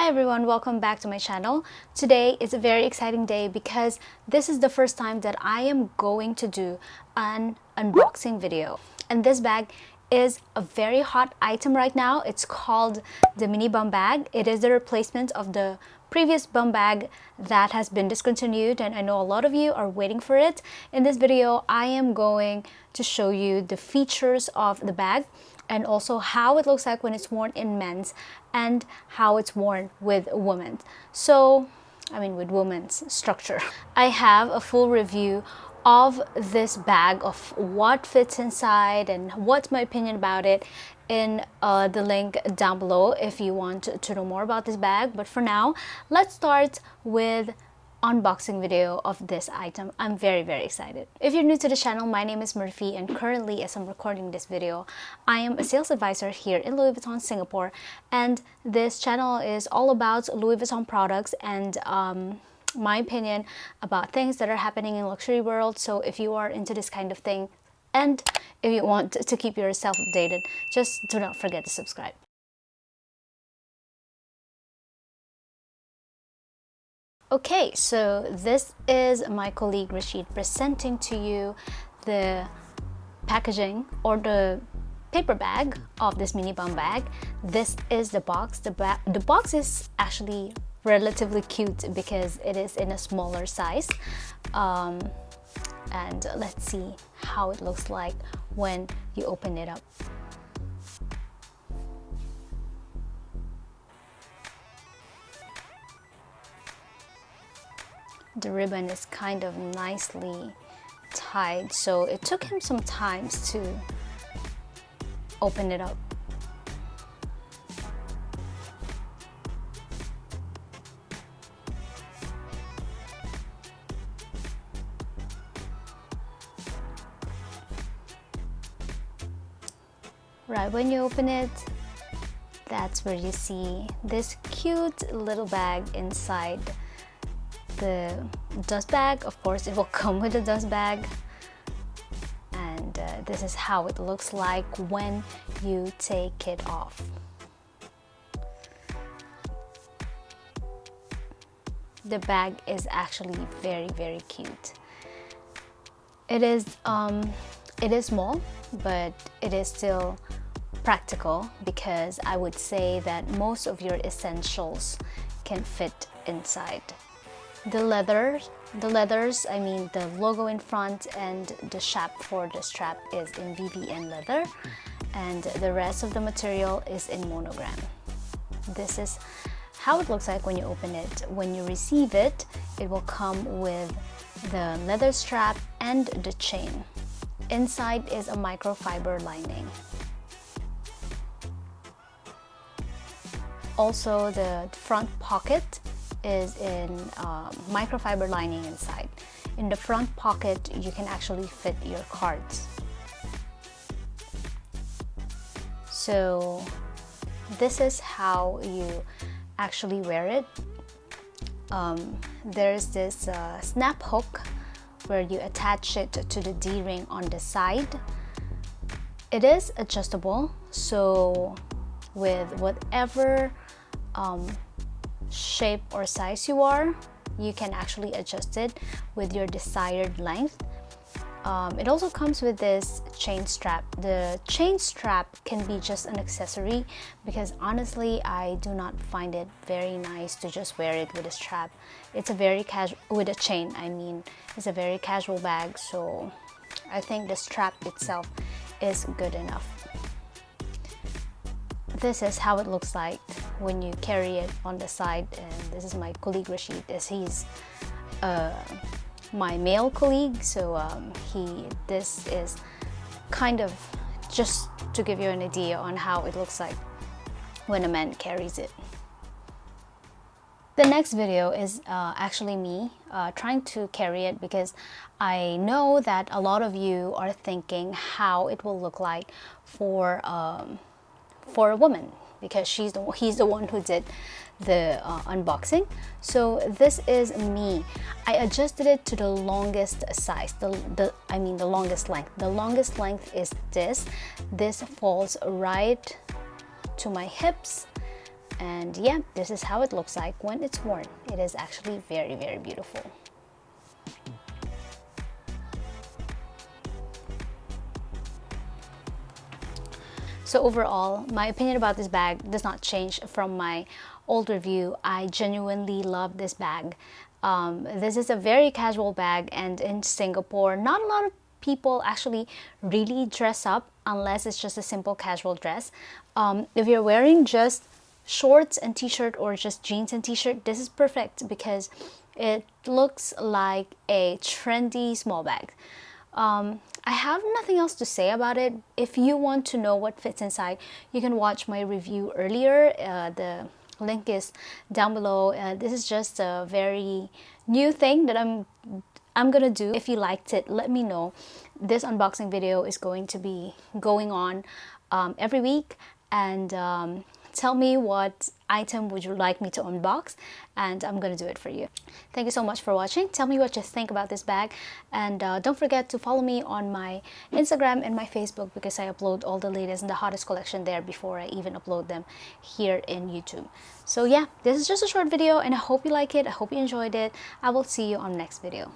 everyone, welcome back to my channel. Today is a very exciting day because this is the first time that I am going to do an unboxing video. And this bag is a very hot item right now. It's called the mini Bumbag. It is the replacement of the previous Bumbag that has been discontinued, and I know a lot of you are waiting for it. In this video, I am going to show you the features of the bag and also how it looks like when it's worn in men's and how it's worn with women. With women's structure. I have a full review of this bag, of what fits inside and what's my opinion about it in the link down below if you want to know more about this bag. But for now, let's start with unboxing video of this item. I'm very excited. If you're new to the channel, my name is Murphy, and currently as I'm recording this video, I am a sales advisor here in Louis Vuitton, Singapore, and this channel is all about Louis Vuitton products and my opinion about things that are happening in luxury world. So if you are into this kind of thing and if you want to keep yourself updated, just do not forget to subscribe. Okay, so this is my colleague Rashid presenting to you the packaging or the paper bag of this mini Bumbag. This is the box. The box is actually relatively cute because it is in a smaller size. And let's see how it looks like when you open it up. The ribbon is kind of nicely tied, so it took him some time to open it up. Right when you open it, that's where you see this cute little bag inside the dust bag. Of course, it will come with a dust bag, and this is how it looks like when you take it off. The bag is actually very cute. It is small, but it is still practical because I would say that most of your essentials can fit inside. The leathers, I mean the logo in front and the shape for the strap is in VVN leather, and the rest of the material is in Monogram. This is how it looks like when you open it. When you receive it, it will come with the leather strap and the chain. Inside is a microfiber lining. Also, the front pocket is in microfiber lining inside. In the front pocket, you can actually fit your cards. So this is how you actually wear it. There's this snap hook where you attach it to the D-ring on the side. It is adjustable, so with whatever shape or size you are, you can actually adjust it with your desired length. It also comes with this chain strap. The chain strap can be just an accessory because honestly I do not find it very nice to just wear it with a strap. It's a very casual, with a chain I mean, it's a very casual bag, so I think the strap itself is good enough. This is how it looks like when you carry it on the side, and this is my colleague Rashid, as he's my male colleague, so this is kind of just to give you an idea on how it looks like when a man carries it. The next video is actually me trying to carry it because I know that a lot of you are thinking how it will look like for a woman, because he's the one who did the unboxing. So this is me. I adjusted it to the longest size, the longest length. The longest length is this. This falls right to my hips, And yeah, this is how it looks like when it's worn. It is actually very, very beautiful. So overall, my opinion about this bag does not change from my old review. I genuinely love this bag. This is a very casual bag, and in Singapore, not a lot of people actually really dress up unless it's just a simple casual dress. If you're wearing just shorts and t-shirt or just jeans and t-shirt, this is perfect because it looks like a trendy small bag. I have nothing else to say about it. If you want to know what fits inside, you can watch my review earlier. The link is down below. This is just a very new thing that I'm gonna do. If you liked it, let me know. This unboxing video is going to be going on every week, and tell me what item would you like me to unbox, and I'm gonna do it for you. Thank you so much for watching. Tell me what you think about this bag, and don't forget to follow me on my Instagram and my Facebook, because I upload all the latest and the hottest collection there before I even upload them here in YouTube. So yeah, this is just a short video, and I hope you like it. I hope you enjoyed it. I will see you on next video.